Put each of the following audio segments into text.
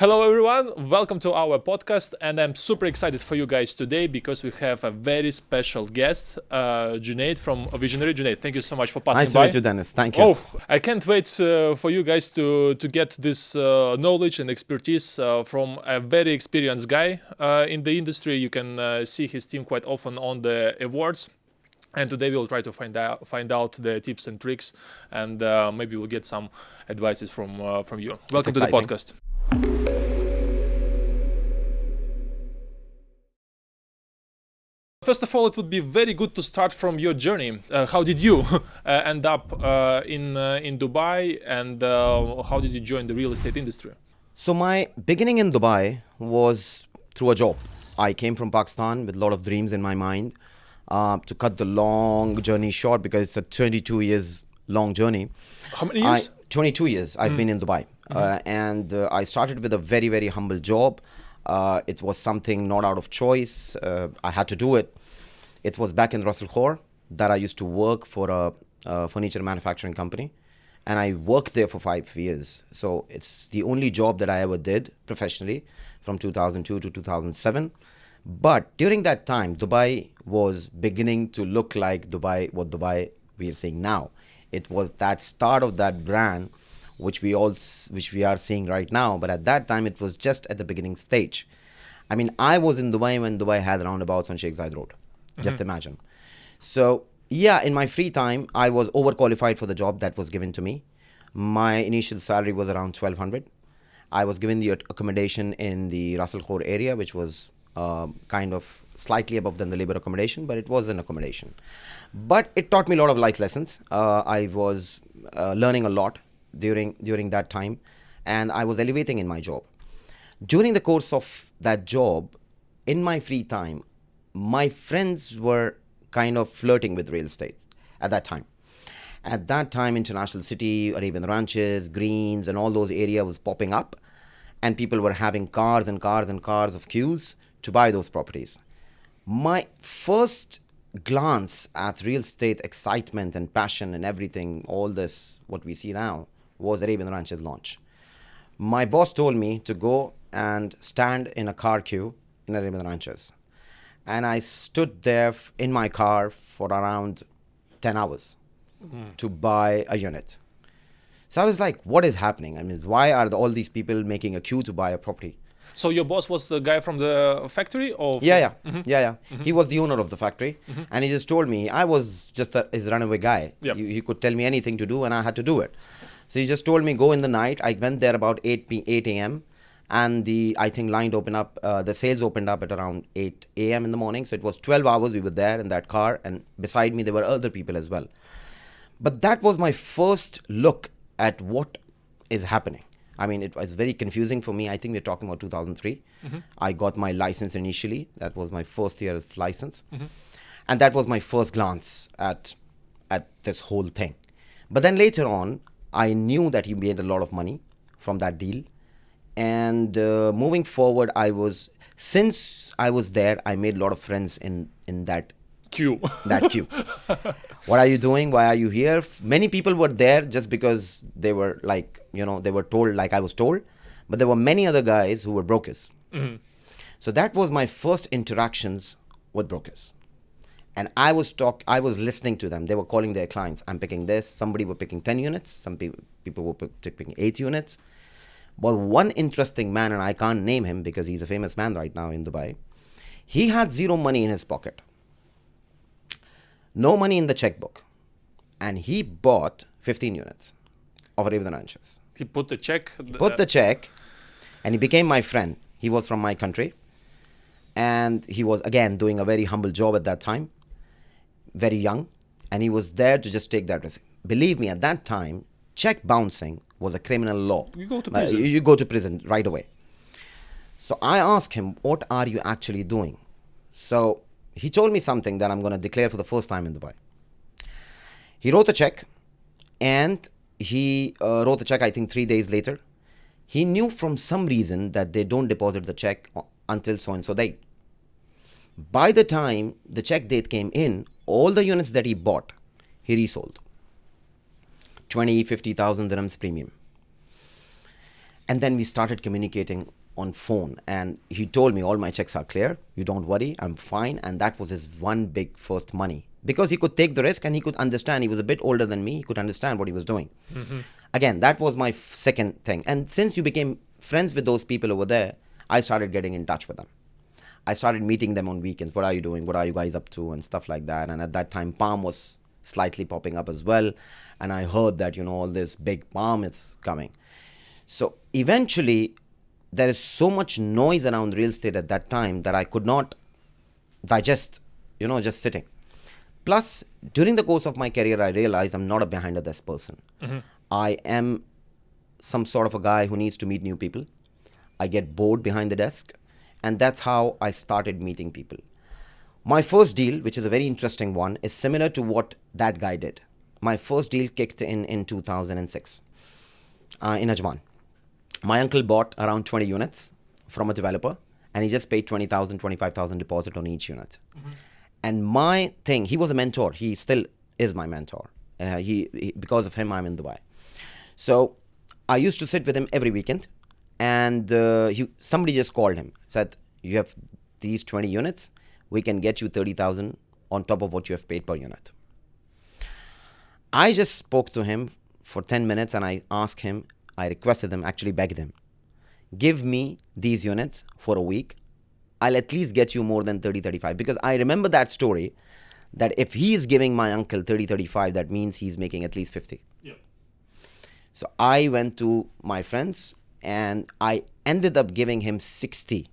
Hello everyone, welcome to our podcast, and I'm super excited for you guys today because we have a very special guest, Junaid from Visionary. Junaid, thank you so much for passing Nice to by. meet you, Dennis. Thank you. Oh, I can't wait for you guys to get this knowledge and expertise from a very experienced guy in the industry. You can see his team quite often on the awards. And today we'll try to find out the tips and tricks, and maybe we'll get some advices from you. Welcome to the exciting. podcast. First of all, it would be very good to start from your journey. How did you end up in Dubai, and how did you join the real estate industry? So my beginning in Dubai was through a job. I came from Pakistan with a lot of dreams in my mind. To cut the long journey short, because it's a 22 years long journey. How many years? 22 years I've been in Dubai. And I started with a very, very humble job. It was something not out of choice. I had to do it. It was back in Ras Al Khor that I used to work for a furniture manufacturing company. And I worked there for 5 years. So it's the only job that I ever did professionally from 2002 to 2007. But during that time, Dubai was beginning to look like what Dubai we are seeing now. It was that start of that brand, which we are seeing right now. But at that time, it was just at the beginning stage. I mean, I was in Dubai when Dubai had roundabouts on Sheikh Zayed Road. Just imagine. So yeah, in my free time, I was overqualified for the job that was given to me. My initial salary was around 1,200. I was given the accommodation in the Ras Al Khor area, which was kind of slightly above than the labor accommodation, but it was an accommodation. But it taught me a lot of life lessons. I was learning a lot during that time, and I was elevating in my job. During the course of that job, in my free time, my friends were kind of flirting with real estate at that time. At that time, International City, Arabian Ranches, Greens, and all those areas was popping up, and people were having cars and cars and cars of queues to buy those properties. My first glance at real estate excitement and passion and everything, all this, what we see now, was Arabian Ranches launch. My boss told me to go and stand in a car queue in Arabian Ranches. And I stood there in my car for around 10 hours to buy a unit. So I was like, what is happening? I mean, why are all these people making a queue to buy a property? So your boss was the guy from the factory, or Yeah. He was the owner of the factory, and he just told me I was just his runaway guy. Yep. He could tell me anything to do, and I had to do it. So he just told me go in the night. I went there about 8 a.m. and the sales opened up at around 8 a.m. in the morning. So it was 12 hours we were there in that car, and beside me there were other people as well. But that was my first look at what is happening. I mean, it was very confusing for me. I think we're talking about 2003. I got my license initially. That was my first year of license. And that was my first glance at this whole thing. But then later on, I knew that he made a lot of money from that deal. And moving forward, since I was there, I made a lot of friends in that queue. What are you doing? Why are you here? Many people were there just because they were they were told like I was told, but there were many other guys who were brokers. So that was my first interactions with brokers. And I was listening to them. They were calling their clients. I'm picking this. Somebody were picking 10 units. Some people were picking 8 units. But one interesting man, and I can't name him because he's a famous man right now in Dubai, he had zero money in his pocket. No money in the checkbook. And he bought 15 units of Arabian Ranches. He put the check. Put the check, and he became my friend. He was from my country. And he was, again, doing a very humble job at that time. Very young. And he was there to just take that risk. Believe me, at that time, check bouncing was a criminal law. You go to prison. You go to prison right away. So I asked him, what are you actually doing? So he told me something that I'm going to declare for the first time in Dubai. He wrote a check, and he wrote the check, I think, 3 days later. He knew from some reason that they don't deposit the check until so-and-so date. By the time the check date came in, all the units that he bought, he resold. 20, 50,000 dirhams premium. And then we started communicating on phone, and he told me all my checks are clear, you don't worry, I'm fine. And that was his one big first money, because he could take the risk and he could understand. He was a bit older than me, he could understand what he was doing. Again, that was my second thing. And since you became friends with those people over there, I started getting in touch with them. I started meeting them on weekends. What are you doing? What are you guys up to? And stuff like that. And at that time, Palm was slightly popping up as well. And I heard that, all this big Palm is coming. So eventually, there is so much noise around real estate at that time that I could not digest, just sitting. Plus, during the course of my career, I realized I'm not a behind the desk person. I am some sort of a guy who needs to meet new people. I get bored behind the desk. And that's how I started meeting people. My first deal, which is a very interesting one, is similar to what that guy did. My first deal kicked in 2006 in Ajman. My uncle bought around 20 units from a developer, and he just paid 20,000, 25,000 deposit on each unit. And my thing, he was a mentor. He still is my mentor. Because of him, I'm in Dubai. So I used to sit with him every weekend. And somebody just called him, said, you have these 20 units, we can get you 30,000 on top of what you have paid per unit. I just spoke to him for 10 minutes and I asked him, I requested him, actually begged him, give me these units for a week. I'll at least get you more than 30, 35. Because I remember that story, that if he is giving my uncle 30, 35, that means he's making at least 50. Yep. So I went to my friends, and I ended up giving him 60,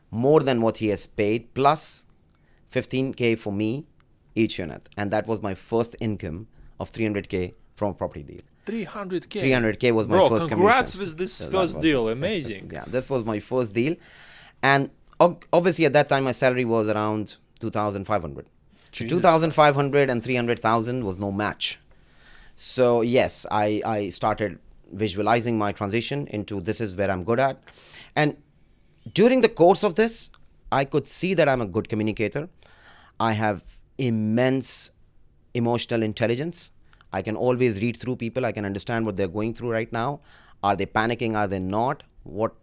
more than what he has paid, plus 15K for me each unit. And that was my first income of 300K from a property deal. 300K? 300K was my first commission. Congrats with this first deal. Amazing. Yeah, this was my first deal. And obviously at that time, my salary was around 2,500. So 2,500 and 300,000 was no match. So yes, I started visualizing my transition into this is where I'm good at. And during the course of this, I could see that I'm a good communicator. I have immense emotional intelligence. I can always read through people. I can understand what they're going through right now. Are they panicking? Are they not? What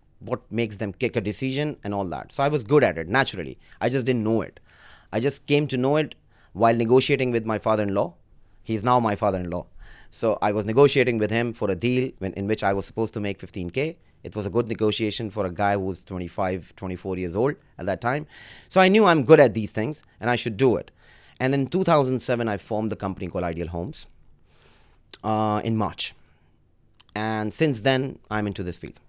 makes them kick a decision and all that. So I was good at it naturally. I just didn't know it. I just came to know it while negotiating with my father-in-law. He's now my father-in-law. So I was negotiating with him for a deal in which I was supposed to make 15K. It was a good negotiation for a guy who was 25, 24 years old at that time. So I knew I'm good at these things and I should do it. And then in 2007, I formed the company called Ideal Homes in March. And since then, I'm into this field.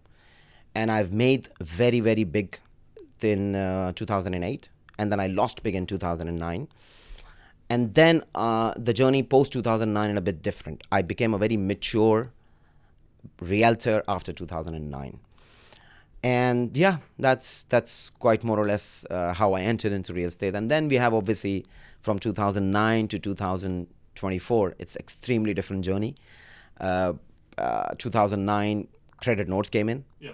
And I've made very, very big in 2008. And then I lost big in 2009. And then the journey post 2009 is a bit different. I became a very mature realtor after 2009. And yeah, that's quite more or less how I entered into real estate. And then we have obviously from 2009 to 2024, it's extremely different journey. 2009, credit notes came in. Yeah.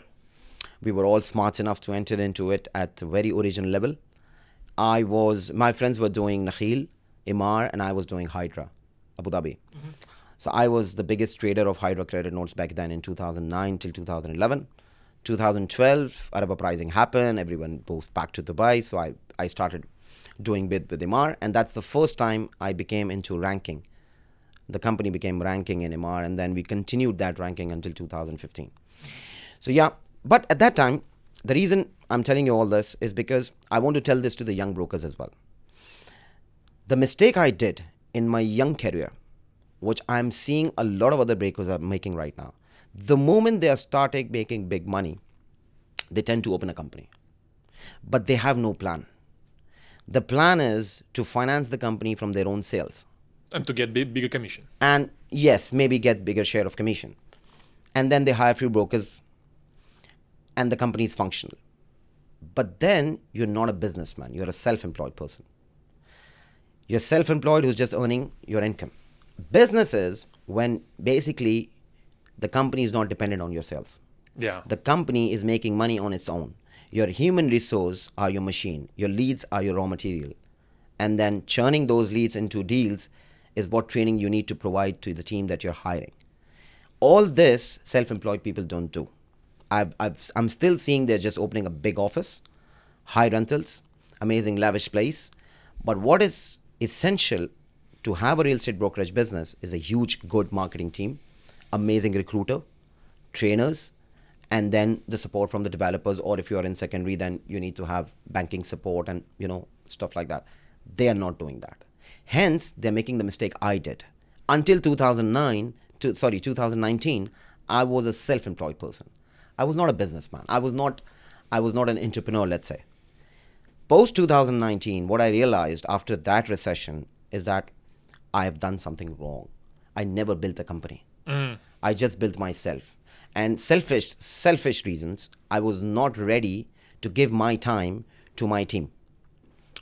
We were all smart enough to enter into it at a very original level. My friends were doing Nakhil, Imar, and I was doing Hydra, Abu Dhabi. So I was the biggest trader of Hydra credit notes back then in 2009 till 2011. 2012, Arab uprising happened. Everyone moved back to Dubai. So I started doing bid with Imar. And that's the first time I became into ranking. The company became ranking in Imar. And then we continued that ranking until 2015. So yeah, but at that time, the reason I'm telling you all this is because I want to tell this to the young brokers as well. The mistake I did in my young career, which I'm seeing a lot of other brokers are making right now, the moment they are starting making big money, they tend to open a company. But they have no plan. The plan is to finance the company from their own sales. And to get bigger commission. And yes, maybe get bigger share of commission. And then they hire a few brokers and the company is functional. But then you're not a businessman. You're a self-employed person. You're self-employed who's just earning your income. Business is when basically the company is not dependent on your sales. Yeah. The company is making money on its own. Your human resource are your machine. Your leads are your raw material. And then churning those leads into deals is what training you need to provide to the team that you're hiring. All this self-employed people don't do. I'm still seeing they're just opening a big office, high rentals, amazing lavish place. But what is essential to have a real estate brokerage business is a huge, good marketing team, amazing recruiter, trainers, and then the support from the developers. Or if you are in secondary, then you need to have banking support and, stuff like that. They are not doing that. Hence, they're making the mistake I did. Until 2019, I was a self-employed person. I was not a businessman. I was not an entrepreneur, let's say. Post 2019, what I realized after that recession is that I have done something wrong. I never built a company. I just built myself. And selfish reasons, I was not ready to give my time to my team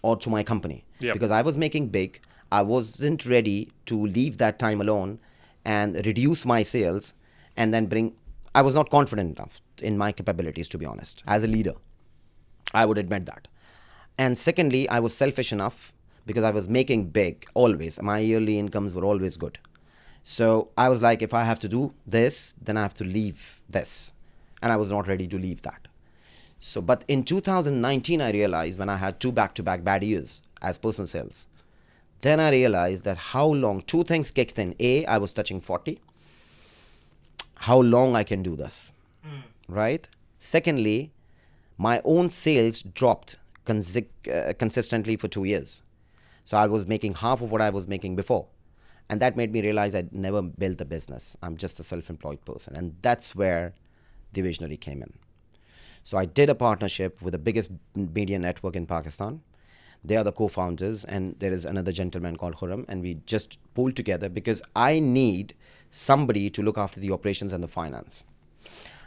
or to my company. Yep. Because I was making big. I wasn't ready to leave that time alone and reduce my sales and then I was not confident enough in my capabilities, to be honest, as a leader. I would admit that. And secondly, I was selfish enough because I was making big always. My yearly incomes were always good. So I was like, if I have to do this, then I have to leave this. And I was not ready to leave that. But in 2019, I realized when I had 2 back-to-back bad years as personal sales, then I realized that how long, 2 things kicked in. A, I was touching 40. How long I can do this, right? Secondly, my own sales dropped consistently for 2 years. So I was making half of what I was making before. And that made me realize I'd never built a business. I'm just a self-employed person. And that's where the visionary came in. So I did a partnership with the biggest media network in Pakistan. They are the co-founders, and there is another gentleman called Khurram, and we just pulled together because I need somebody to look after the operations and the finance.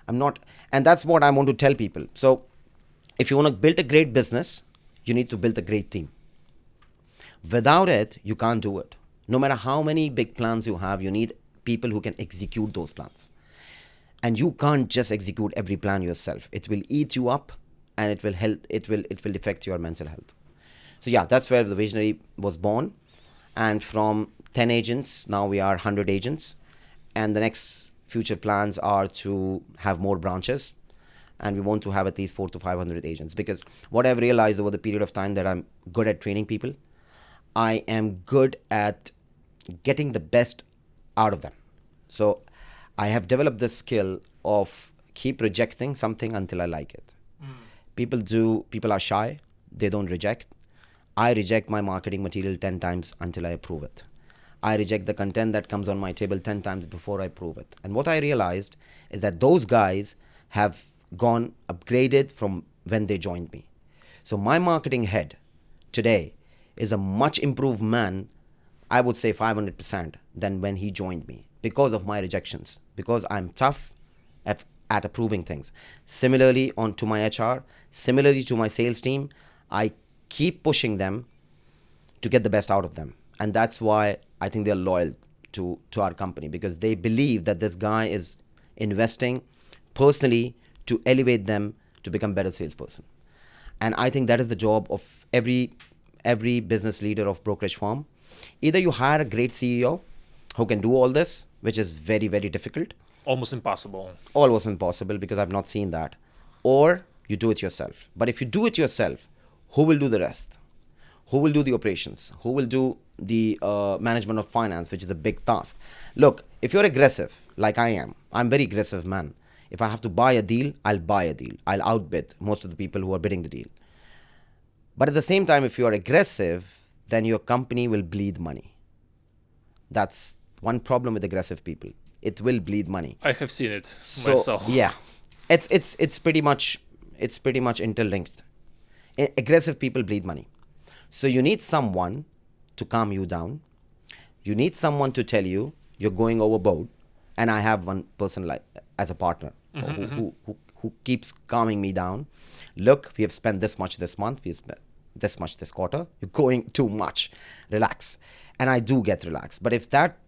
And that's what I want to tell people. So if you want to build a great business, you need to build a great team. Without it, you can't do it. No matter how many big plans you have, you need people who can execute those plans. And you can't just execute every plan yourself. It will eat you up, and it will affect your mental health. So yeah, that's where the visionary was born. And from 10 agents, now we are 100 agents. And the next future plans are to have more branches. And we want to have at least 400 to 500 agents. Because what I've realized over the period of time that I'm good at training people, I am good at getting the best out of them. So I have developed this skill of keep rejecting something until I like it. People are shy. They don't reject. I reject my marketing material 10 times until I approve it. I reject the content that comes on my table 10 times before I approve it. And what I realized is that those guys have gone upgraded from when they joined me. So my marketing head today is a much improved man, I would say 500% than when he joined me because of my rejections, because I'm tough at approving things. Similarly, to my HR, similarly to my sales team, I keep pushing them to get the best out of them. And that's why I think they're loyal to our company, because they believe that this guy is investing personally to elevate them to become better salesperson. And I think that is the job of every business leader of brokerage firm. Either you hire a great CEO who can do all this, which is very, very difficult. Almost impossible. Almost impossible, because I've not seen that. Or you do it yourself. But if you do it yourself, who will do the rest? Who will do the operations? Who will do the management of finance, which is a big task? Look, if you're aggressive, like I am, I'm very aggressive man. If I have to buy a deal, I'll buy a deal. I'll outbid most of the people who are bidding the deal. But at the same time, if you are aggressive, then your company will bleed money. That's one problem with aggressive people. It will bleed money. I have seen it myself. Yeah, it's pretty much interlinked. Aggressive people bleed money. So you need someone to calm you down. You need someone to tell you you're going overboard. And I have one person like as a partner who keeps calming me down. Look, we have spent this much this month. We have spent this much this quarter. You're going too much. Relax. And I do get relaxed. But if that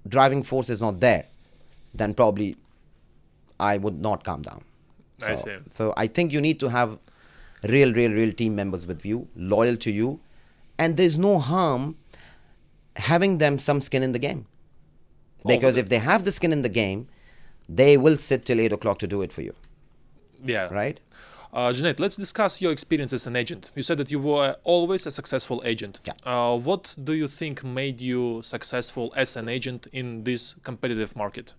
driving force is not there, then probably I would not calm down. I see. So I think you need to have real team members with you, loyal to you. And there's no harm having them some skin in the game. Because if they have the skin in the game, they will sit till 8 o'clock to do it for you. Yeah. right? Junaid, let's discuss your experience as an agent. You said that you were always a successful agent. Yeah. What do you think made you successful as an agent in this competitive market?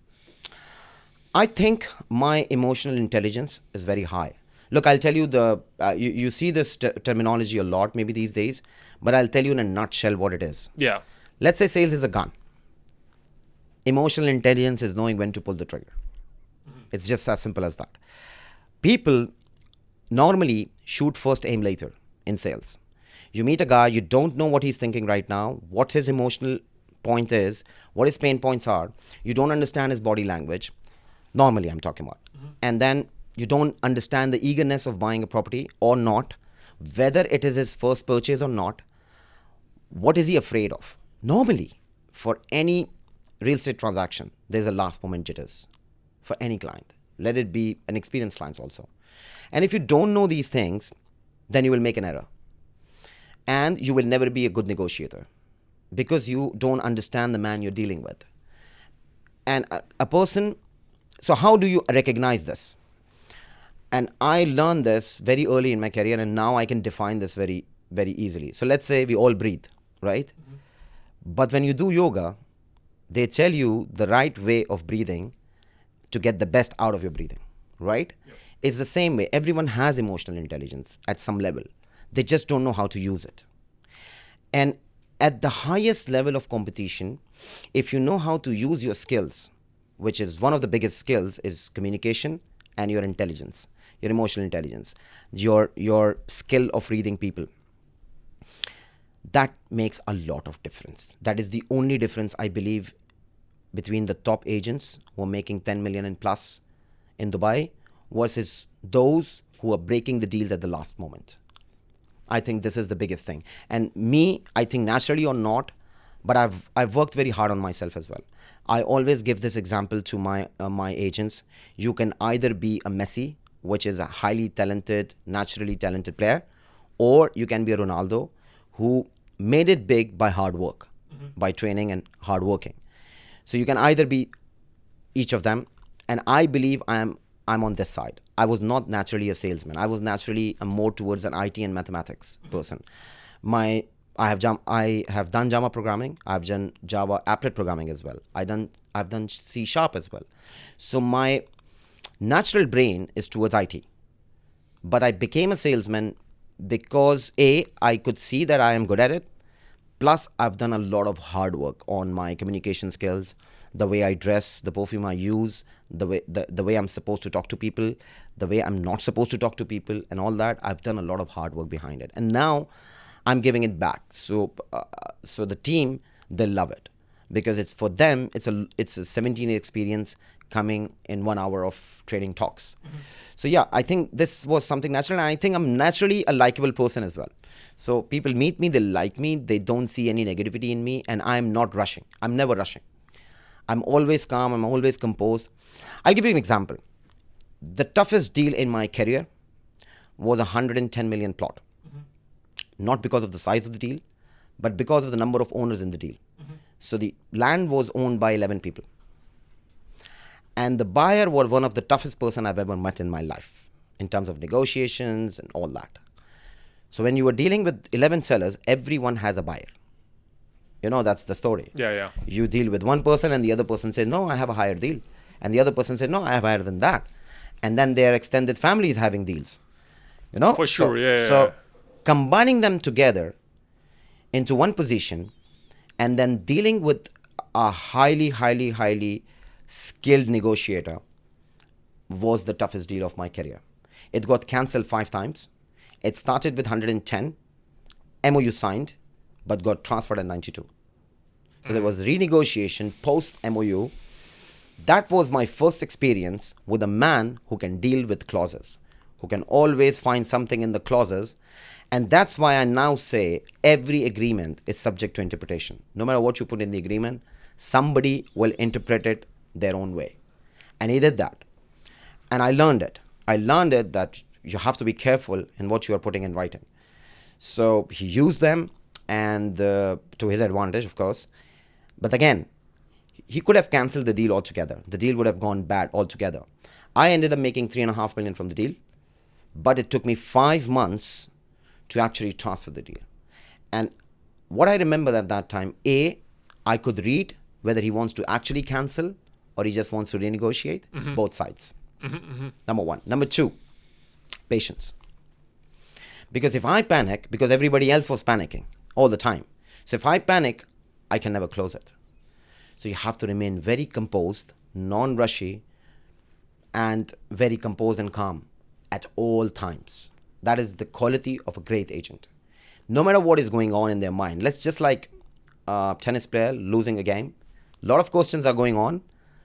I think my emotional intelligence is very high. Look, I'll tell you you see this terminology a lot maybe these days, but I'll tell you in a nutshell what it is. Yeah. Let's say sales is a gun. Emotional intelligence is knowing when to pull the trigger. It's just as simple as that. People normally shoot first, aim later in sales. You meet a guy, you don't know what he's thinking right now, what his emotional point is, what his pain points are. You don't understand his body language. Normally, I'm talking about. And then you don't understand the eagerness of buying a property or not, whether it is his first purchase or not. What is he afraid of? Normally, for any real estate transaction, there's a last moment jitters for any client. Let it be an experienced client also. And if you don't know these things, then you will make an error. And you will never be a good negotiator because you don't understand the man you're dealing with. And a person, so how do you recognize this? And I learned this very early in my career, and now I can define this very, very easily. So let's say we all breathe, right? But when you do yoga, they tell you the right way of breathing to get the best out of your breathing, right? Yep. It's the same way. Everyone has emotional intelligence at some level. They just don't know how to use it. And at the highest level of competition, if you know how to use your skills, which is one of the biggest skills, is communication and your intelligence, your emotional intelligence, your skill of reading people. That makes a lot of difference. That is the only difference, I believe, between the top agents who are making 10 million and plus in Dubai versus those who are breaking the deals at the last moment. I think this is the biggest thing. And me, I think naturally or not, but I've worked very hard on myself as well. I always give this example to my agents. You can either be a Messi, which is a highly talented, naturally talented player, or you can be a Ronaldo who made it big by hard work, by training and hard working. So you can either be each of them. And I believe I'm on this side. I was not naturally a salesman. I was naturally more towards an IT and mathematics person. I have done Java programming. I've done Java applet programming as well. I've done C# as well. So my natural brain is towards IT. But I became a salesman because I could see that I am good at it. Plus, I've done a lot of hard work on my communication skills, the way I dress, the perfume I use, the way I'm supposed to talk to people, the way I'm not supposed to talk to people, and all that. I've done a lot of hard work behind it, and now I'm giving it back. So the team, they love it because it's for them. It's a 17-year experience coming in 1 hour of training talks. So yeah, I think this was something natural, and I think I'm naturally a likable person as well. So people meet me, they like me, they don't see any negativity in me, and I'm not rushing. I'm never rushing. I'm always calm, I'm always composed. I'll give you an example. The toughest deal in my career was a 110 million plot. Not because of the size of the deal, but because of the number of owners in the deal. So the land was owned by 11 people. And the buyer was one of the toughest person I've ever met in my life in terms of negotiations and all that. So when you are dealing with 11 sellers, everyone has a buyer. You know, that's the story. Yeah. You deal with one person and the other person says, no, I have a higher deal. And the other person said, no, I have higher than that. And then their extended family is having deals. You know? For sure, So combining them together into one position and then dealing with a highly skilled negotiator was the toughest deal of my career. It got cancelled 5 times. It started with 110, MOU signed, but got transferred at 92. So there was renegotiation post MOU. That was my first experience with a man who can deal with clauses, who can always find something in the clauses. And that's why I now say every agreement is subject to interpretation. No matter what you put in the agreement, somebody will interpret it their own way. And he did that. And I learned it. I learned it that you have to be careful in what you are putting in writing. So he used them, and to his advantage, of course. But again, he could have cancelled the deal altogether. The deal would have gone bad altogether. I ended up making 3.5 million from the deal, but it took me 5 months to actually transfer the deal. And what I remember at that time, I could read whether he wants to actually cancel or he just wants to renegotiate, both sides. Number one. Number two, patience. Because if I panic, because everybody else was panicking all the time. So if I panic, I can never close it. So you have to remain very composed, non-rushy, and very composed and calm at all times. That is the quality of a great agent. No matter what is going on in their mind. Let's just like a tennis player losing a game. A lot of questions are going on,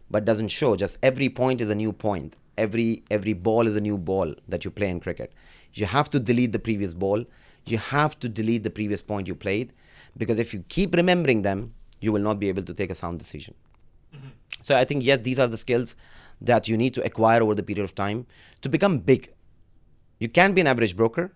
but doesn't show. Just every point is a new point. Every ball is a new ball that you play in cricket. You have to delete the previous ball. You have to delete the previous point you played, because if you keep remembering them, you will not be able to take a sound decision. So I think, yes, these are the skills that you need to acquire over the period of time to become big. You can be an average broker,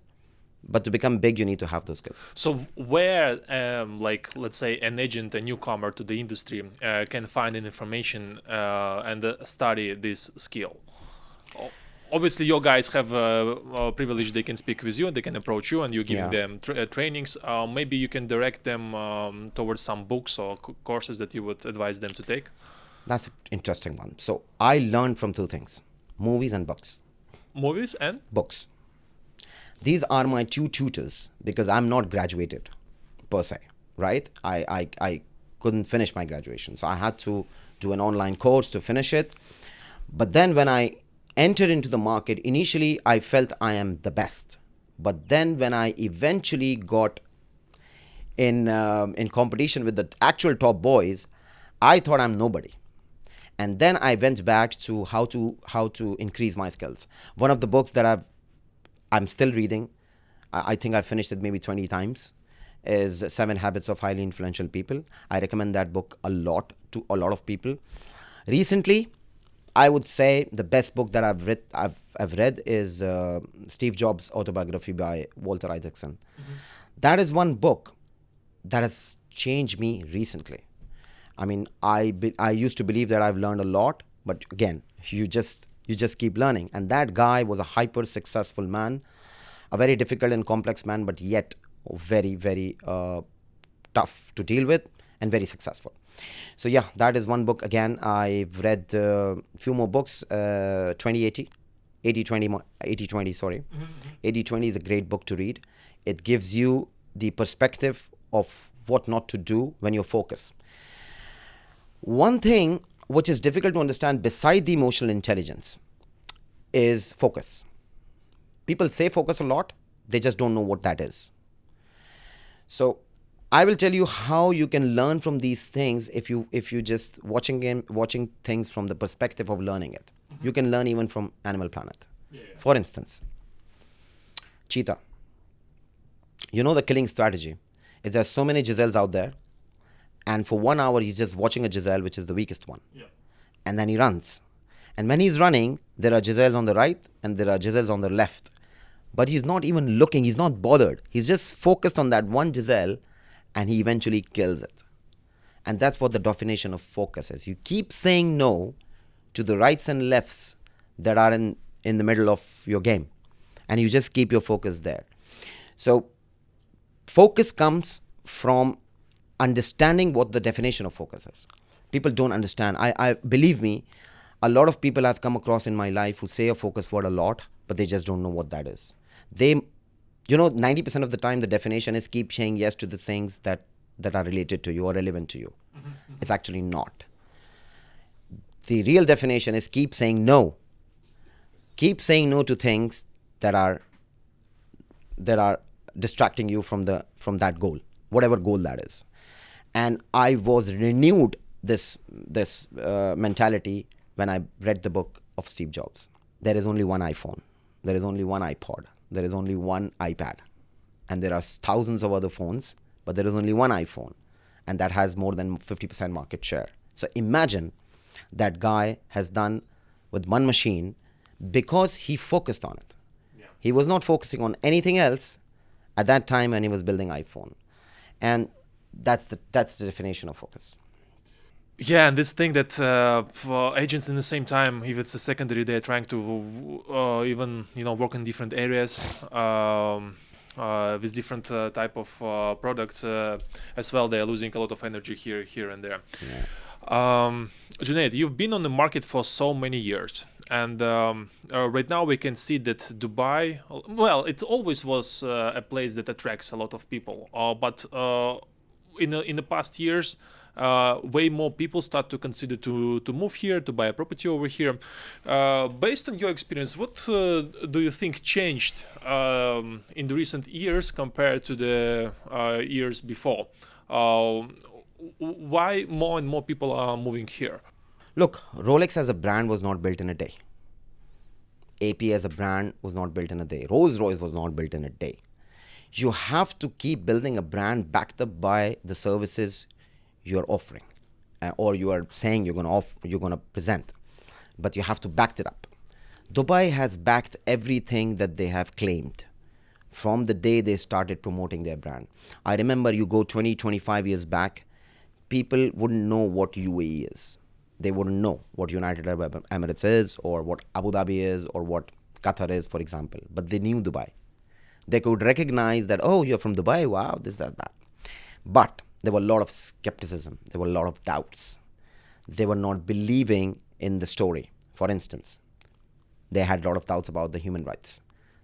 but to become big, you need to have those skills. So where, like, let's say an agent, a newcomer to the industry, can find an information and study this skill? Obviously, your guys have a privilege. They can speak with you and they can approach you and you're giving them trainings. Maybe you can direct them towards some books or courses that you would advise them to take. That's an interesting one. So I learned from two things, movies and books. Movies and? Books. These are my two tutors because I'm not graduated per se, right? I couldn't finish my graduation. So I had to do an online course to finish it. But then when I entered into the market, initially I felt I am the best. But then when I eventually got in competition with the actual top boys, I thought I'm nobody. And then I went back to how to increase my skills. One of the books that I'm still reading, I think I finished it maybe 20 times, is 7 Habits of Highly Influential People. I recommend that book a lot to a lot of people. Recently, I would say the best book that I've read is Steve Jobs' autobiography by Walter Isaacson. That is one book that has changed me recently. I mean, I used to believe that I've learned a lot, but again, you just keep learning. And that guy was a hyper successful man, a very difficult and complex man, but yet very, very tough to deal with and very successful. So yeah, that is one book. Again, I've read a few more books. 80-20, sorry. 80-20 is a great book to read. It gives you the perspective of what not to do when you're focused. One thing which is difficult to understand beside the emotional intelligence is focus. People say focus a lot, they just don't know what that is. So I will tell you how you can learn from these things if you just watching things from the perspective of learning it. You can learn even from Animal Planet. For instance, cheetah. You know the killing strategy is there's so many gazelles out there, and for 1 hour he's just watching a gazelle, which is the weakest one. And then he runs. And when he's running, there are gazelles on the right and there are gazelles on the left. But he's not even looking, he's not bothered. He's just focused on that one gazelle and he eventually kills it. And that's what the definition of focus is. You keep saying no to the rights and lefts that are in the middle of your game. And you just keep your focus there. So focus comes from understanding what the definition of focus is. People don't understand. I believe me, a lot of people I've come across in my life who say a focus word a lot, but they just don't know what that is. 90% of the time the definition is keep saying yes to the things that are related to you or relevant to you. It's actually not. The real definition is keep saying no. Keep saying no to things that are distracting you from that goal, whatever goal that is. And I was renewed this mentality when I read the book of Steve Jobs. There is only one iPhone. There is only one iPod. There is only one iPad. And there are thousands of other phones, but there is only one iPhone. And that has more than 50% market share. So imagine that guy has done with one machine because he focused on it. He was not focusing on anything else at that time when he was building iPhone. And that's the definition of focus. Yeah, and this thing that for agents in the same time, if it's a secondary, they're trying to even work in different areas with different type of products as well. They're losing a lot of energy here and there. Yeah. Junaid, you've been on the market for so many years, and right now we can see that Dubai, well, it always was a place that attracts a lot of people, but in the past years, way more people start to consider to move here, to buy a property over here. Based on your experience, what do you think changed in the recent years compared to the years before? Why more and more people are moving here? Look, Rolex as a brand was not built in a day. AP as a brand was not built in a day. Rolls Royce was not built in a day. You have to keep building a brand backed up by the services you're offering, or you are saying you're going to present, but you have to back it up. Dubai has backed everything that they have claimed from the day they started promoting their brand. I remember you go 20, 25 years back, people wouldn't know what UAE is. They wouldn't know what United Arab Emirates is, or what Abu Dhabi is, or what Qatar is, for example. But they knew Dubai. They could recognize that, oh, you're from Dubai, wow, this, that. But there were a lot of skepticism. There were a lot of doubts. They were not believing in the story. For instance, they had a lot of doubts about the human rights.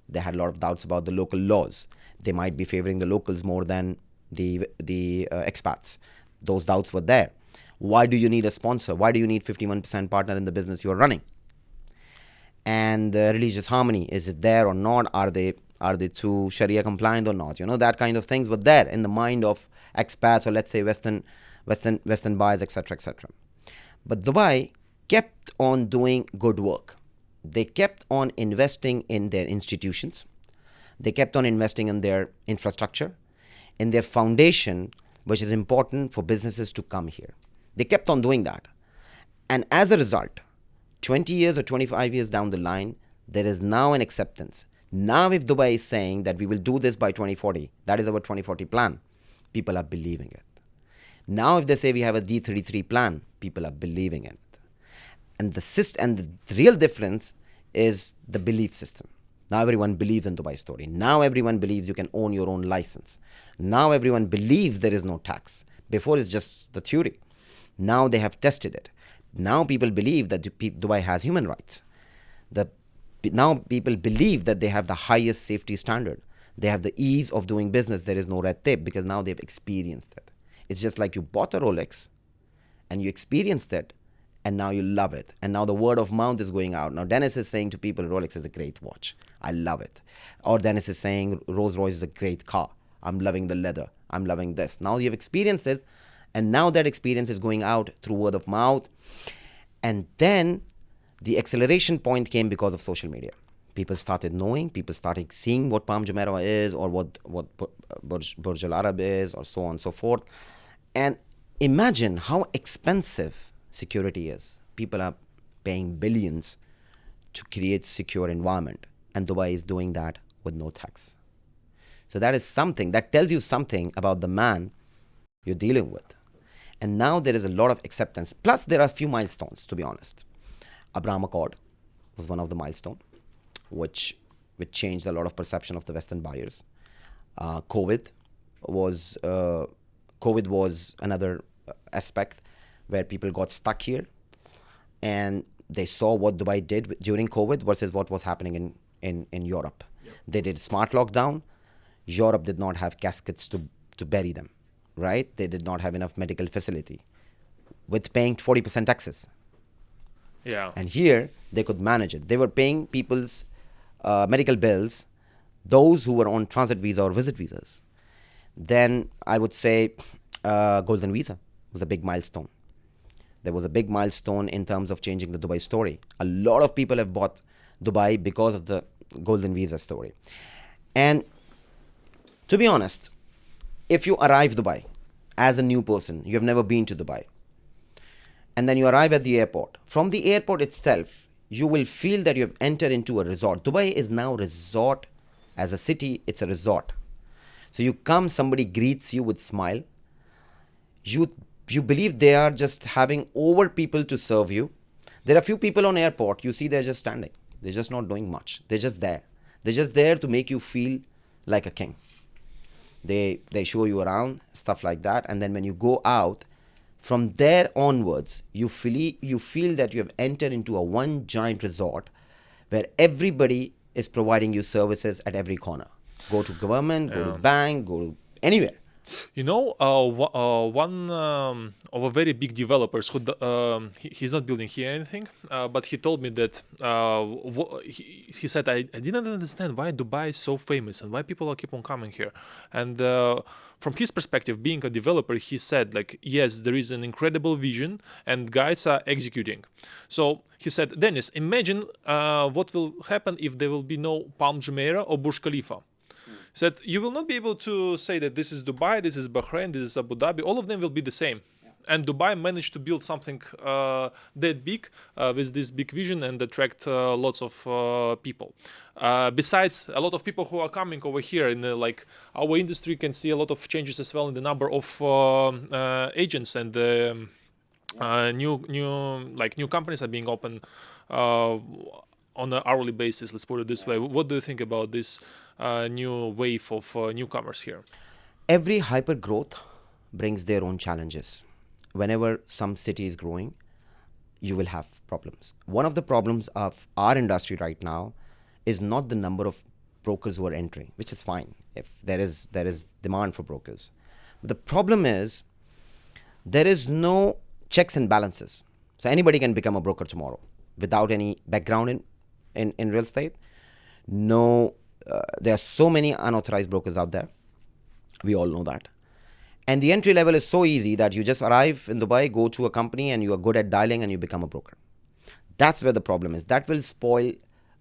They had a lot of doubts about the local laws. They might be favoring the locals more than the expats. Those doubts were there. Why do you need a sponsor? Why do you need 51% partner in the business you are running? And religious harmony, is it there or not? Are they too Sharia compliant or not? That kind of things were there in the mind of expats, or let's say Western buyers, etc., etc. But Dubai kept on doing good work. They kept on investing in their institutions. They kept on investing in their infrastructure, in their foundation, which is important for businesses to come here. They kept on doing that. And as a result, 20 years or 25 years down the line, there is now an acceptance. Now if Dubai is saying that we will do this by 2040, that is our 2040 plan, people are believing it. Now if they say we have a D33 plan, people are believing it. And the real difference is the belief system. Now everyone believes in Dubai story. Now everyone believes you can own your own license. Now everyone believes there is no tax. Before it's just the theory. Now they have tested it. Now people believe that Dubai has human rights. Now people believe that they have the highest safety standard. They have the ease of doing business. There is no red tape, because now they've experienced it. It's just like you bought a Rolex and you experienced it, and now you love it. And now the word of mouth is going out. Now Dennis is saying to people, Rolex is a great watch. I love it. Or Dennis is saying Rolls Royce is a great car. I'm loving the leather. I'm loving this. Now you've experienced it, and now that experience is going out through word of mouth. And then the acceleration point came because of social media. People started knowing, people started seeing what Palm Jumeirah is, or what Burj Al Arab is, or so on and so forth. And imagine how expensive security is. People are paying billions to create secure environment, and Dubai is doing that with no tax. So that is something that tells you something about the man you're dealing with. And now there is a lot of acceptance. Plus, there are a few milestones, to be honest. Abraham Accord was one of the milestones, which changed a lot of perception of the Western buyers. COVID was another aspect where people got stuck here, and they saw what Dubai did during COVID versus what was happening in Europe. Yep. They did smart lockdown. Europe did not have caskets to bury them. Right? They did not have enough medical facility with paying 40% taxes. Yeah. And here, they could manage it. They were paying people's medical bills, those who were on transit visa or visit visas. Then I would say Golden Visa was a big milestone. There was a big milestone in terms of changing the Dubai story. A lot of people have bought Dubai because of the Golden Visa story. And to be honest, if you arrive Dubai as a new person, you have never been to Dubai, and then you arrive at the airport, from the airport itself, you will feel that you have entered into a resort. Dubai is now a resort. As a city, it's a resort. So you come, somebody greets you with smile. You you believe they are just having over people to serve you. There are few people on airport, you see they're just standing. They're just not doing much. They're just there. They're just there to make you feel like a king. They show you around, stuff like that. And then when you go out, from there onwards, you feel that you have entered into a one giant resort where everybody is providing you services at every corner. Go to government, go to bank, go to anywhere. You know, one of a very big developers who he's not building here anything, but he told me that he said I didn't understand why Dubai is so famous and why people keep on coming here. And from his perspective, being a developer, he said like, yes, there is an incredible vision and guys are executing. So he said, Dennis, imagine what will happen if there will be no Palm Jumeirah or Burj Khalifa. Said you will not be able to say that this is Dubai, this is Bahrain, this is Abu Dhabi. All of them will be the same. Yeah. And Dubai managed to build something that big with this big vision and attract lots of people. Besides, a lot of people who are coming over here in like our industry can see a lot of changes as well in the number of agents and new companies are being opened on an hourly basis. Let's put it this way. What do you think about this new wave of newcomers here? Every hyper growth brings their own challenges. Whenever some city is growing, you will have problems. One of the problems of our industry right now is not the number of brokers who are entering, which is fine if there is demand for brokers. But the problem is there is no checks and balances. So anybody can become a broker tomorrow without any background in real estate. No, there are so many unauthorized brokers out there. We all know that. And the entry level is so easy that you just arrive in Dubai, go to a company and you are good at dialing and you become a broker. That's where the problem is. That will spoil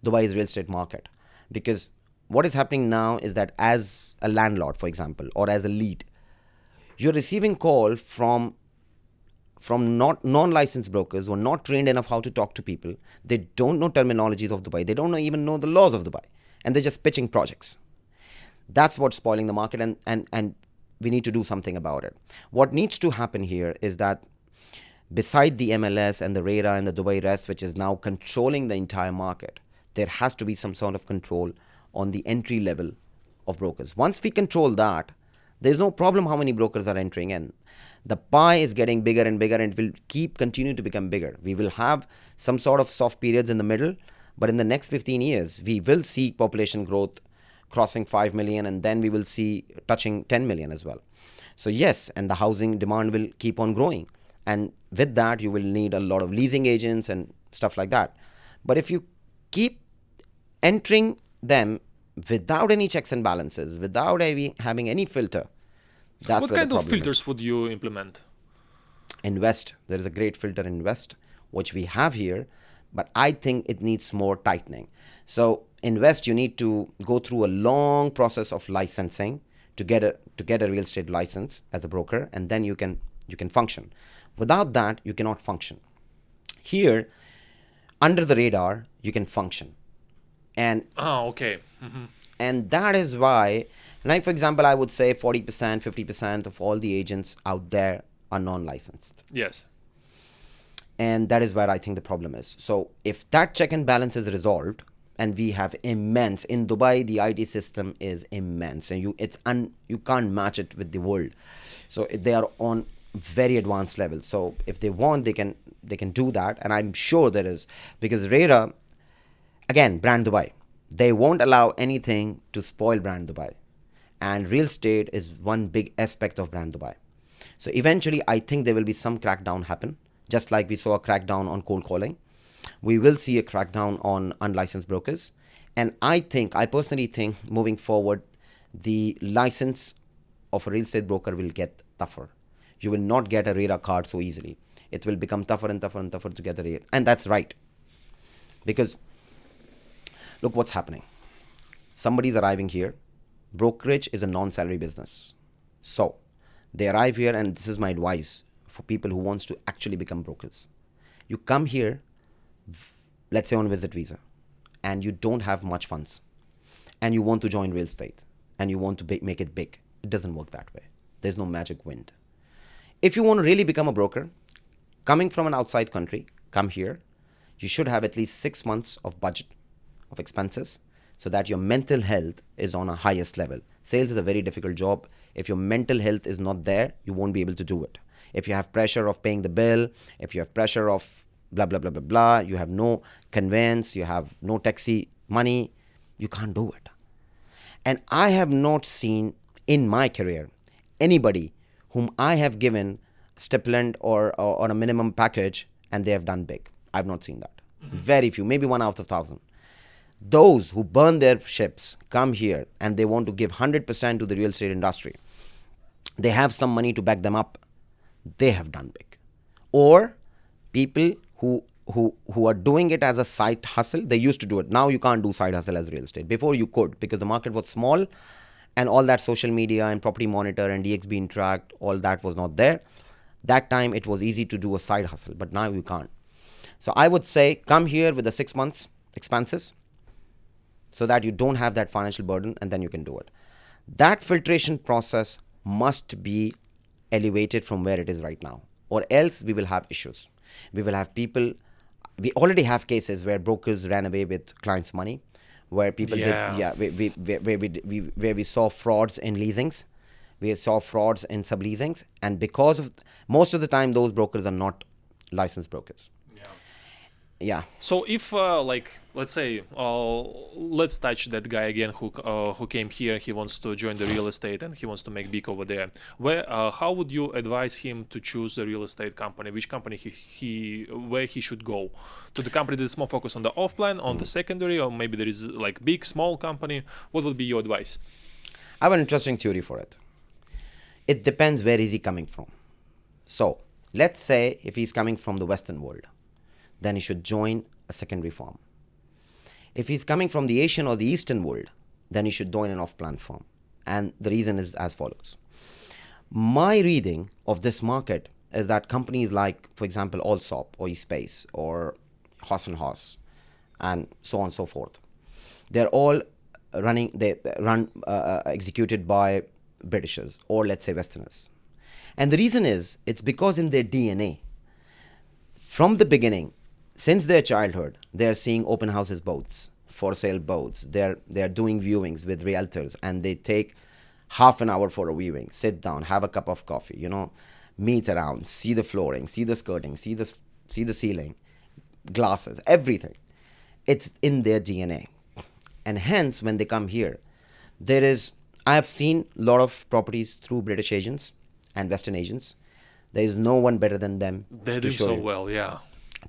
Dubai's real estate market. Because what is happening now is that as a landlord, for example, or as a lead, you're receiving call from non-licensed brokers who are not trained enough how to talk to people. They don't know terminologies of Dubai. They don't even know the laws of Dubai. And they're just pitching projects. That's what's spoiling the market, and we need to do something about it. What needs to happen here is that beside the MLS and the RERA and the Dubai Rest, which is now controlling the entire market, there has to be some sort of control on the entry level of brokers. Once we control that, there's no problem how many brokers are entering in. The pie is getting bigger and bigger and it will continue to become bigger. We will have some sort of soft periods in the middle, but in the next 15 years, we will see population growth crossing 5 million, and then we will see touching 10 million as well. So yes, and the housing demand will keep on growing. And with that, you will need a lot of leasing agents and stuff like that. But if you keep entering them without any checks and balances, without having any filter, that's what where kind the of problem filters is. would you implement? Invest. There is a great filter, Invest, which we have here, but I think it needs more tightening. So Invest, you need to go through a long process of licensing to get a real estate license as a broker, and then you can function. Without that, you cannot function. Here, under the radar, you can function. And okay. and that is why, like for example, I would say 40%, 50% of all the agents out there are non-licensed. Yes. And that is where I think the problem is. So if that check and balance is resolved, and we have immense, in Dubai, the IT system is immense, and you can't match it with the world. So they are on very advanced levels. So if they want, they can do that, and I'm sure there is, because RERA, again, brand Dubai, they won't allow anything to spoil brand Dubai, and real estate is one big aspect of brand Dubai. So eventually, I think there will be some crackdown happen, just like we saw a crackdown on cold calling. We will see a crackdown on unlicensed brokers. And I personally think, moving forward, the license of a real estate broker will get tougher. You will not get a RERA card so easily. It will become tougher and tougher and tougher to get a RERA. And that's right. Because look what's happening. Somebody's arriving here. Brokerage is a non-salary business. So they arrive here, and this is my advice for people who wants to actually become brokers. You come here, let's say on visit visa, and you don't have much funds, and you want to join real estate, and you want to make it big. It doesn't work that way. There's no magic wind. If you want to really become a broker, coming from an outside country, come here. You should have at least 6 months of budget of expenses so that your mental health is on a highest level. Sales is a very difficult job. If your mental health is not there, you won't be able to do it. If you have pressure of paying the bill, if you have pressure of blah, blah, blah, blah, blah, you have no conveyance, you have no taxi money, you can't do it. And I have not seen in my career anybody whom I have given stipend or a minimum package and they have done big. I've not seen that. Very few, maybe 1 out of 1,000. Those who burn their ships come here and they want to give 100% to the real estate industry. They have some money to back them up. They have done big. Or people who are doing it as a side hustle. They used to do it. Now you can't do side hustle as real estate. Before you could, because the market was small and all that social media and property monitor and DXB interact, all that was not there. That time it was easy to do a side hustle, but now you can't. So I would say come here with the 6 months expenses so that you don't have that financial burden, and then you can do it. That filtration process must be elevated from where it is right now, or else we will have issues. We will have people, we already have cases where brokers ran away with clients' money, where people where we saw frauds in leasings, we saw frauds in subleasings, and because of most of the time those brokers are not licensed brokers. Yeah. So if let's say let's touch that guy again who came here, he wants to join the real estate and he wants to make big over there. How would you advise him to choose a real estate company? Which company where he should go? To the company that's more focused on the off-plan, on the secondary, or maybe there is like big, small company? What would be your advice? I have an interesting theory for it. It depends where is he coming from. So let's say if he's coming from the Western world, then he should join a secondary firm. If he's coming from the Asian or the Eastern world, then he should join an off-plan firm. And the reason is as follows. My reading of this market is that companies like, for example, Allsop or eSpace or Hoss & Hoss and so on and so forth, they're all executed by Britishers or let's say Westerners. And the reason is, it's because in their DNA, from the beginning, since their childhood, they're seeing open houses boats, for sale boats. They're doing viewings with realtors and they take half an hour for a viewing. Sit down, have a cup of coffee, meet around, see the flooring, see the skirting, see the ceiling, glasses, everything. It's in their DNA. And hence, when they come here, I have seen a lot of properties through British agents and Western agents. There is no one better than them. They do so well, yeah.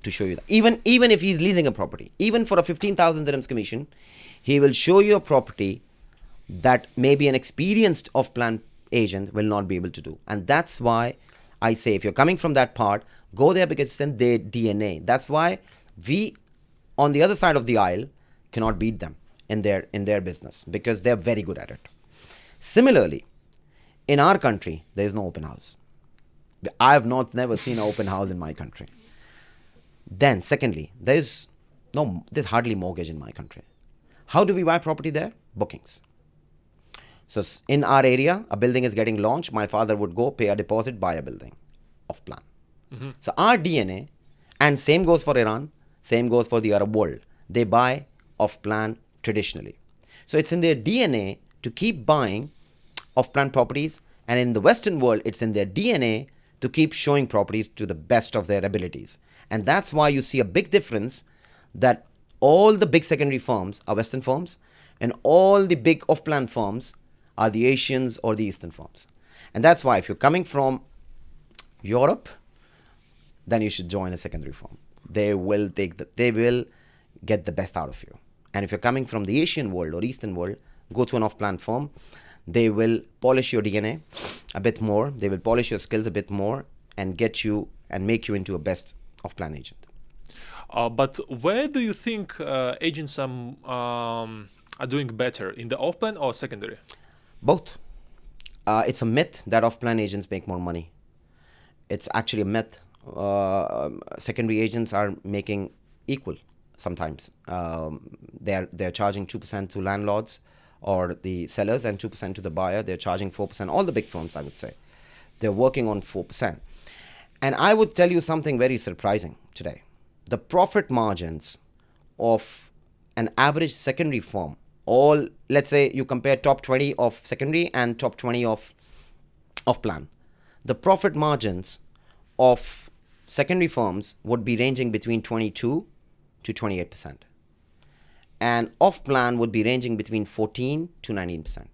To show you that. Even if he's leasing a property, even for a 15,000 dirhams commission, he will show you a property that maybe an experienced off-plan agent will not be able to do. And that's why I say, if you're coming from that part, go there because it's in their DNA. That's why we, on the other side of the aisle, cannot beat them in their business because they're very good at it. Similarly, in our country, there is no open house. I have never seen an open house in my country. Then, secondly, there's hardly mortgage in my country. How do we buy property there? Bookings. So in our area, a building is getting launched. My father would go pay a deposit, buy a building off plan. Mm-hmm. So our DNA, and same goes for Iran, same goes for the Arab world. They buy off plan traditionally. So it's in their DNA to keep buying off plan properties. And in the Western world, it's in their DNA to keep showing properties to the best of their abilities. And that's why you see a big difference that all the big secondary firms are Western firms and all the big off-plan firms are the Asians or the Eastern firms. And that's why if you're coming from Europe, then you should join a secondary firm. They will get the best out of you. And if you're coming from the Asian world or Eastern world, go to an off-plan firm. They will polish your DNA a bit more. They will polish your skills a bit more and get you and make you into a best off-plan agent. But where do you think agents are doing better, in the off-plan or secondary? Both. It's a myth that off-plan agents make more money. It's actually a myth. Secondary agents are making equal sometimes. They're charging 2% to landlords or the sellers and 2% to the buyer. They're charging 4%. All the big firms, I would say. They're working on 4%. And I would tell you something very surprising today. The profit margins of an average secondary firm, all, let's say you compare top 20 of secondary and top 20 of plan. The profit margins of secondary firms would be ranging between 22 to 28%. And off plan would be ranging between 14 to 19%.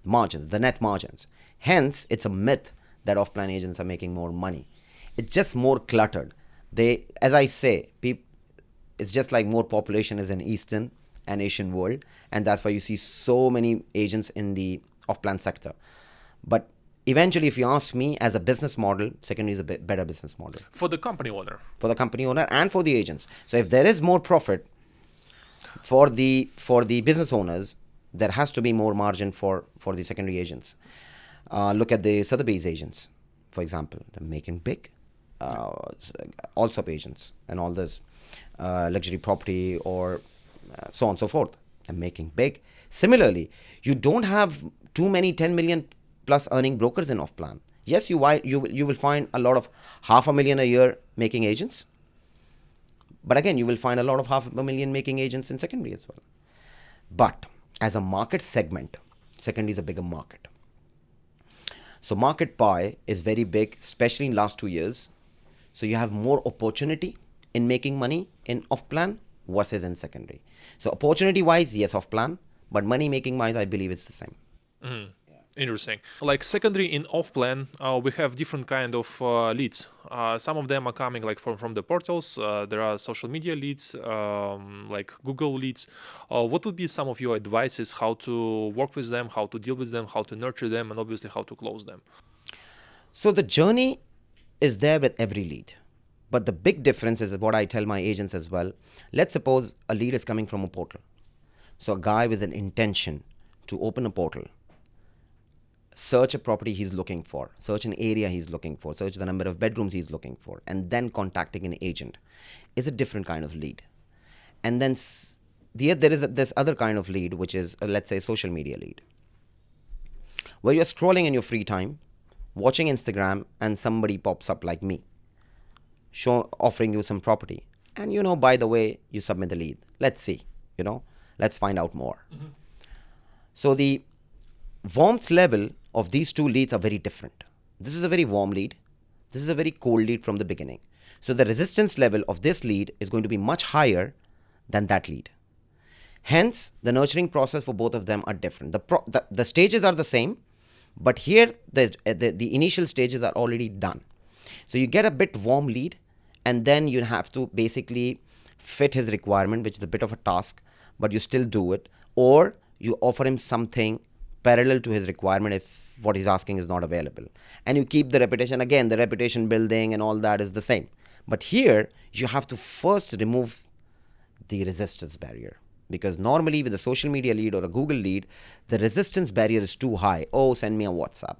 Margins, the net margins. Hence, it's a myth that off plan agents are making more money. It's just more cluttered. They, as I say, it's just like more population is in Eastern and Asian world, and that's why you see so many agents in the off-plan sector. But eventually, if you ask me, as a business model, secondary is a bit better business model. For the company owner. For the company owner and for the agents. So if there is more profit for the business owners, there has to be more margin for the secondary agents. Look at the Sotheby's agents, for example. They're making big. Also agents and all this luxury property or so on and so forth. They're making big. Similarly, you don't have too many 10 million plus earning brokers in off plan. Yes, you will find a lot of $500,000 a year making agents. But again, you will find a lot of $500,000 making agents in secondary as well. But as a market segment, secondary is a bigger market. So market pie is very big, especially in last 2 years. So you have more opportunity in making money in off plan versus in secondary. So opportunity wise, yes, off plan, but money making wise, I believe it's the same. Mm-hmm. Interesting. Like secondary in off plan, we have different kind of leads. Some of them are coming like from the portals. There are social media leads, like Google leads. What would be some of your advices how to work with them, how to deal with them, how to nurture them, and obviously how to close them? So the journey is there with every lead. But the big difference is what I tell my agents as well. Let's suppose a lead is coming from a portal. So a guy with an intention to open a portal, search a property he's looking for, search an area he's looking for, search the number of bedrooms he's looking for, and then contacting an agent is a different kind of lead. And then there is this other kind of lead, which is, let's say, social media lead, where you're scrolling in your free time, watching Instagram, and somebody pops up like me, offering you some property. And, by the way, you submit the lead. Let's see, let's find out more. Mm-hmm. So the warmth level of these two leads are very different. This is a very warm lead. This is a very cold lead from the beginning. So the resistance level of this lead is going to be much higher than that lead. Hence, the nurturing process for both of them are different. The stages are the same, but here the initial stages are already done. So you get a bit warm lead, and then you have to basically fit his requirement, which is a bit of a task, but you still do it. Or you offer him something parallel to his requirement if what he's asking is not available. And you keep the reputation. Again, the reputation building and all that is the same. But here, you have to first remove the resistance barrier. Because normally with a social media lead or a Google lead, the resistance barrier is too high. Oh, send me a WhatsApp.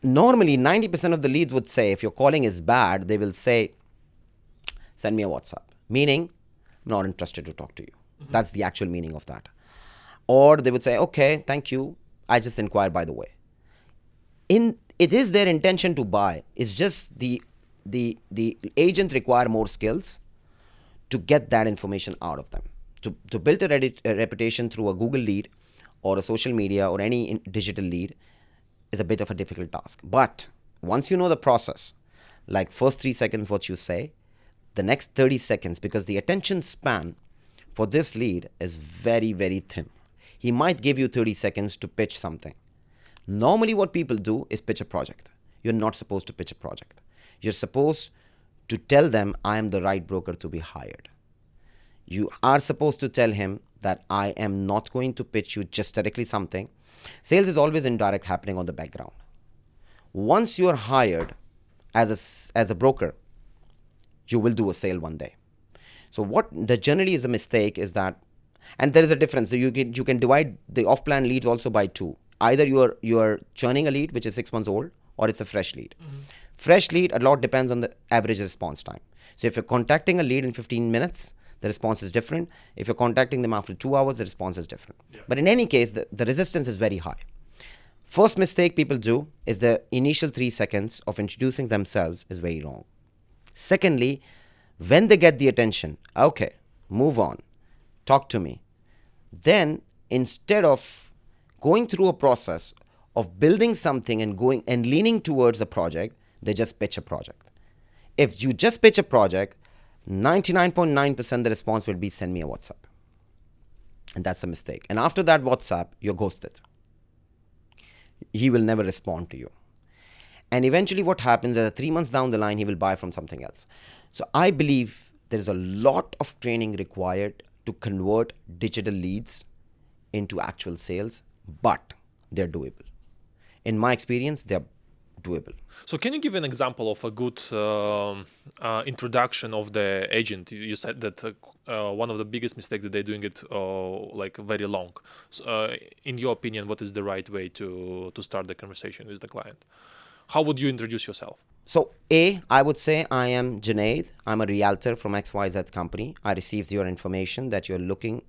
Normally, 90% of the leads would say, if your calling is bad, they will say, send me a WhatsApp. Meaning, I'm not interested to talk to you. Mm-hmm. That's the actual meaning of that. Or they would say, okay, thank you. I just inquired, by the way. It is their intention to buy. It's just the agent require more skills to get that information out of them. To build a reputation through a Google lead or a social media or any digital lead is a bit of a difficult task. But once you know the process, like first 3 seconds what you say, the next 30 seconds, because the attention span for this lead is very, very thin. He might give you 30 seconds to pitch something. Normally what people do is pitch a project. You're not supposed to pitch a project. You're supposed to tell them, I am the right broker to be hired. You are supposed to tell him that I am not going to pitch you just directly something. Sales is always indirect happening on the background. Once you're hired as a broker, you will do a sale one day. So what generally is a mistake is that, and there is a difference. So you can divide the off-plan leads also by two. Either you are churning a lead which is 6 months old, or it's a fresh lead. Mm-hmm. Fresh lead, a lot depends on the average response time. So if you're contacting a lead in 15 minutes, the response is different. If you're contacting them after 2 hours, the response is different. Yeah. But in any case, the resistance is very high. First mistake people do is the initial 3 seconds of introducing themselves is very wrong. Secondly, when they get the attention, okay, move on, talk to me. Then instead of going through a process of building something and going and leaning towards a project, they just pitch a project. If you just pitch a project, 99.9% the response will be send me a WhatsApp. And that's a mistake. And after that WhatsApp, you're ghosted. He will never respond to you. And eventually what happens is that 3 months down the line, he will buy from something else. So I believe there is a lot of training required to convert digital leads into actual sales, but they're doable. In my experience, they're doable. So can you give an example of a good introduction of the agent? You said that one of the biggest mistakes that they're doing it like very long. So, in your opinion, what is the right way to start the conversation with the client? How would you introduce yourself? So I would say I am Junaid. I'm a realtor from XYZ company. I received your information that you're looking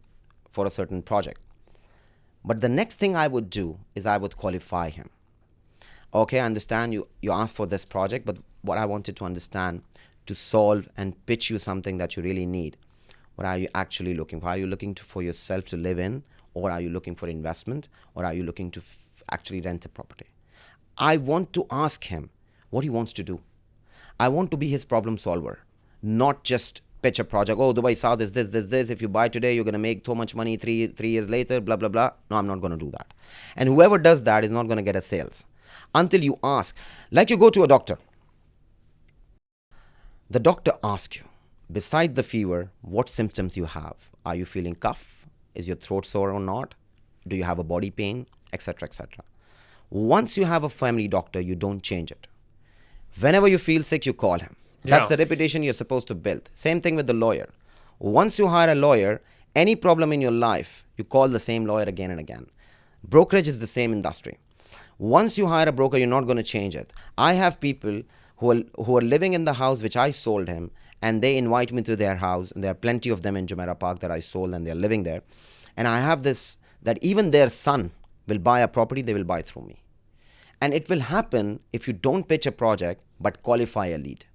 for a certain project. But the next thing I would do is I would qualify him. Okay, I understand you asked for this project, but what I wanted to understand to solve and pitch you something that you really need. What are you actually looking for? Are you looking for yourself to live in, or are you looking for investment, or are you looking to actually rent a property? I want to ask him what he wants to do. I want to be his problem solver, not just pitch a project. Oh, Dubai South is this. If you buy today, you're going to make so much money three years later, blah, blah, blah. No, I'm not going to do that. And whoever does that is not going to get a sales. Until you ask, like you go to a doctor. The doctor asks you, beside the fever, what symptoms you have. Are you feeling cough? Is your throat sore or not? Do you have a body pain? Etc., etc. Once you have a family doctor, you don't change it. Whenever you feel sick, you call him. That's the reputation you're supposed to build. Same thing with the lawyer. Once you hire a lawyer, any problem in your life, you call the same lawyer again and again. Brokerage is the same industry. Once you hire a broker, you're not going to change it. I have people who are living in the house which I sold him, and they invite me to their house, and there are plenty of them in Jumeirah Park that I sold, and they're living there. And I have this, that even their son will buy a property, they will buy through me. And it will happen if you don't pitch a project, but qualify a lead.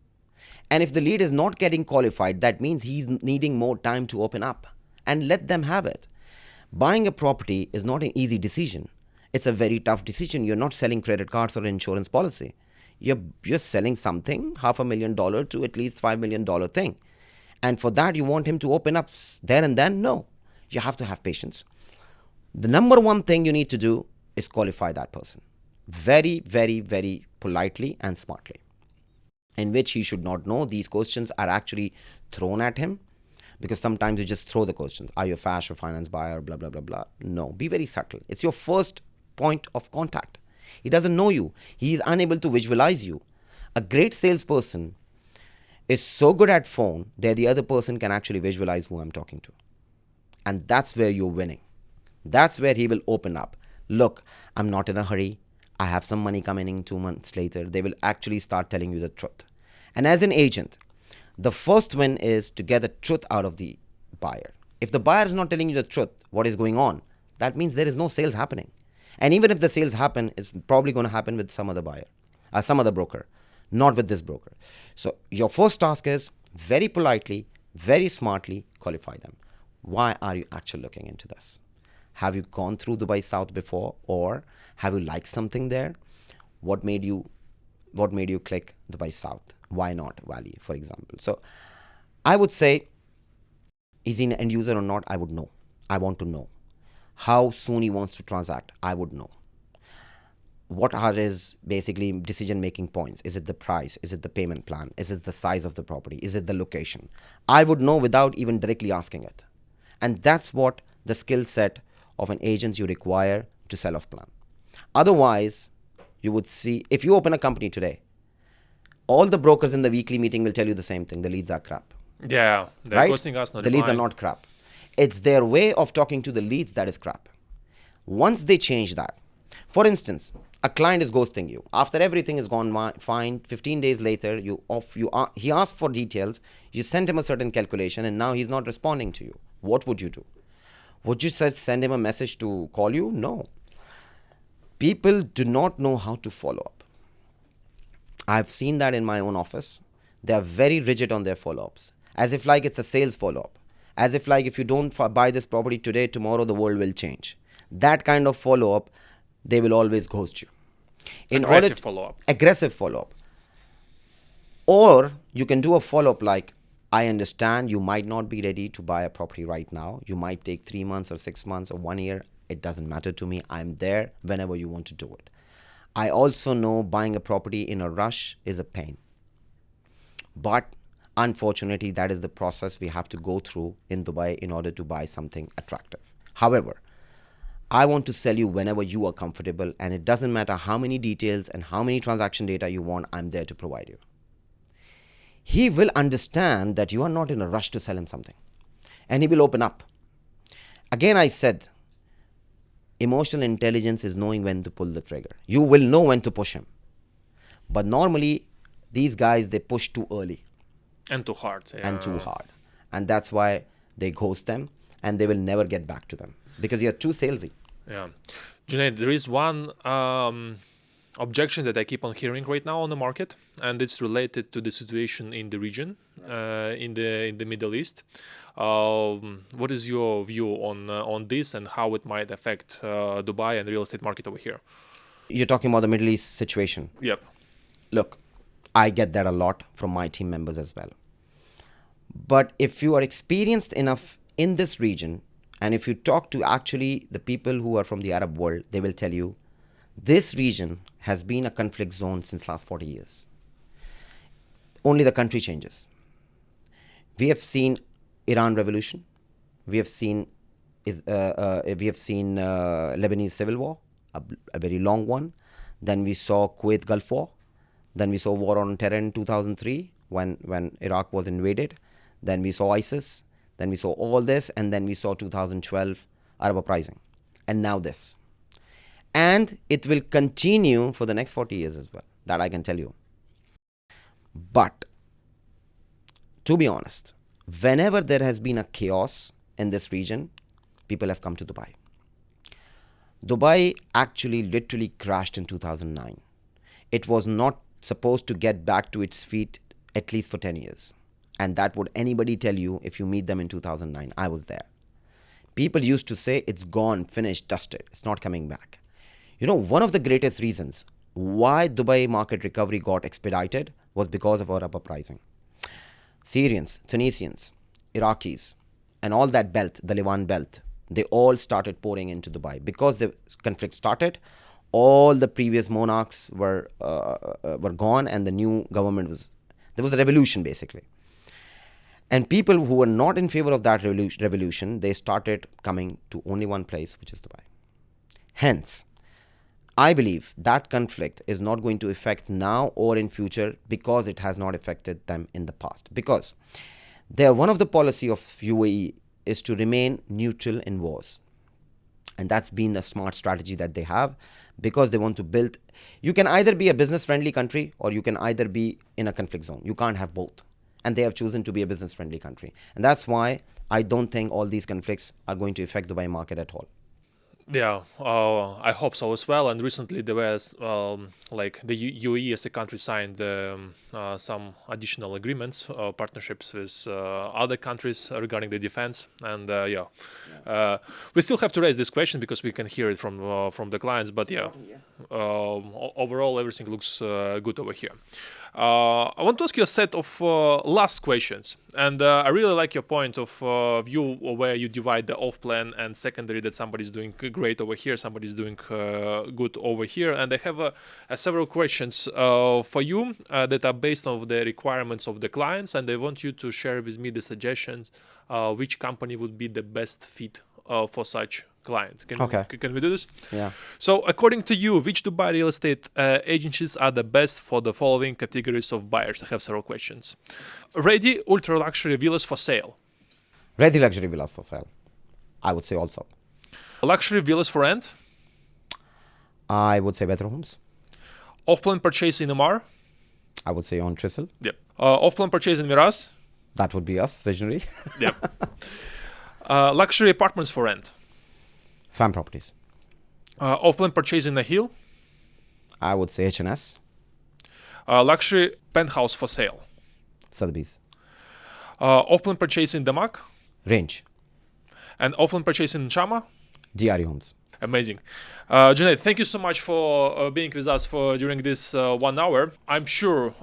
And if the lead is not getting qualified, that means he's needing more time to open up, and let them have it. Buying a property is not an easy decision. It's a very tough decision. You're not selling credit cards or insurance policy. You're selling something, $500,000 to at least $5 million thing. And for that, you want him to open up there and then? No. You have to have patience. The number one thing you need to do is qualify that person. Very, very, very politely and smartly. In which he should not know. These questions are actually thrown at him. Because sometimes you just throw the questions. Are you a fast or finance buyer? Blah, blah, blah, blah. No. Be very subtle. It's your first point of contact. He doesn't know you. He is unable to visualize you. A great salesperson is so good at phone that the other person can actually visualize who I'm talking to. And that's where you're winning. That's where he will open up. Look, I'm not in a hurry. I have some money coming in 2 months later. They will actually start telling you the truth. And as an agent, the first win is to get the truth out of the buyer. If the buyer is not telling you the truth, what is going on, that means there is no sales happening. And even if the sales happen, it's probably going to happen with some other buyer, some other broker, not with this broker. So your first task is very politely, very smartly qualify them. Why are you actually looking into this? Have you gone through Dubai South before, or have you liked something there? What made you click Dubai South? Why not Valley, for example? So I would say, is he an end user or not? I would know. I want to know. How soon he wants to transact, I would know. What are his basically decision-making points? Is it the price? Is it the payment plan? Is it the size of the property? Is it the location? I would know without even directly asking it. And that's what the skill set of an agent you require to sell off plan. Otherwise, you would see, if you open a company today, all the brokers in the weekly meeting will tell you the same thing. The leads are crap. Yeah, they're right? costing us not the leads are not crap. It's their way of talking to the leads that is crap. Once they change that, for instance, a client is ghosting you. After everything is gone fine, 15 days later, he asked for details, you sent him a certain calculation, and now he's not responding to you. What would you do? Would you send him a message to call you? No. People do not know how to follow up. I've seen that in my own office. They are very rigid on their follow-ups, as if like it's a sales follow-up, as if like if you don't buy this property today, tomorrow the world will change. That kind of follow-up, they will always ghost you. Aggressive follow-up. Aggressive follow-up. Or you can do a follow-up like, I understand you might not be ready to buy a property right now. You might take 3 months or 6 months or 1 year. It doesn't matter to me. I'm there whenever you want to do it. I also know buying a property in a rush is a pain. But unfortunately, that is the process we have to go through in Dubai in order to buy something attractive. However, I want to sell you whenever you are comfortable, and it doesn't matter how many details and how many transaction data you want, I'm there to provide you. He will understand that you are not in a rush to sell him something, and he will open up. Again, I said, emotional intelligence is knowing when to pull the trigger. You will know when to push him. But normally, these guys, they push too early. And too hard. Yeah. And too hard. And that's why they ghost them, and they will never get back to them because you're too salesy. Yeah. Junaid, there is one objection that I keep on hearing right now on the market, and it's related to the situation in the region, in the Middle East. What is your view on this and how it might affect Dubai and the real estate market over here? You're talking about the Middle East situation. Yep. Look, I get that a lot from my team members as well. But if you are experienced enough in this region, and if you talk to actually the people who are from the Arab world, they will tell you this region has been a conflict zone since last 40 years. Only the country changes. We have seen Iran revolution. We have seen Lebanese civil war, a very long one. Then we saw Kuwait Gulf War. Then we saw war on terror in 2003 when Iraq was invaded. Then we saw ISIS. Then we saw all this. And then we saw 2012 Arab uprising. And now this. And it will continue for the next 40 years as well. That I can tell you. But to be honest, whenever there has been a chaos in this region, people have come to Dubai. Dubai actually literally crashed in 2009. It was not supposed to get back to its feet at least for 10 years. And that would anybody tell you if you meet them in 2009. I was there. People used to say it's gone, finished, dusted. It's not coming back. You know, one of the greatest reasons why Dubai market recovery got expedited was because of Arab uprising. Syrians, Tunisians, Iraqis, and all that belt, the Levant belt, they all started pouring into Dubai. Because the conflict started, all the previous monarchs were gone, and the new government there was a revolution basically. And people who were not in favor of that revolution, they started coming to only one place, which is Dubai. Hence, I believe that conflict is not going to affect now or in future because it has not affected them in the past. Because one of the policy of UAE is to remain neutral in wars. And that's been the smart strategy that they have because they want to build. You can either be a business-friendly country or you can either be in a conflict zone. You can't have both. And they have chosen to be a business-friendly country. And that's why I don't think all these conflicts are going to affect Dubai market at all. Yeah, I hope so as well. And recently there was like the UAE as a country signed some additional agreements, partnerships with other countries regarding the defense. And we still have to raise this question because we can hear it from the clients. But overall everything looks good over here. I want to ask you a set of last questions. And I really like your point of view where you divide the off-plan and secondary, that somebody's doing great over here, somebody's doing good over here. And I have several questions for you that are based on the requirements of the clients. And I want you to share with me the suggestions which company would be the best fit for such client. Can we do this? Yeah. So according to you, which Dubai real estate agencies are the best for the following categories of buyers? I have several questions. Ready ultra luxury villas for sale. Ready luxury villas for sale, I would say also. Luxury villas for rent. I would say better homes. Off-plan purchase in Emar. I would say on Tristle. Yep. Off-plan purchase in Miraz. That would be us, visionary. Yep. Luxury apartments for rent. Fam properties. Off-plan purchase in a hill. I would say HNS, Luxury penthouse for sale. Sotheby's, Off-plan purchase in Damac. Range, And off-plan purchase in Chama. DRE Homes. Amazing. Junaid, thank you so much for being with us for during this 1 hour. I'm sure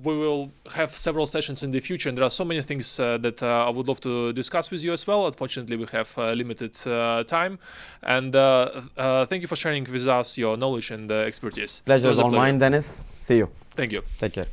we will have several sessions in the future, and there are so many things that I would love to discuss with you as well. Unfortunately, we have limited time. And thank you for sharing with us your knowledge and expertise. Pleasure It was is a all mine, Dennis. See you. Thank you. Take care.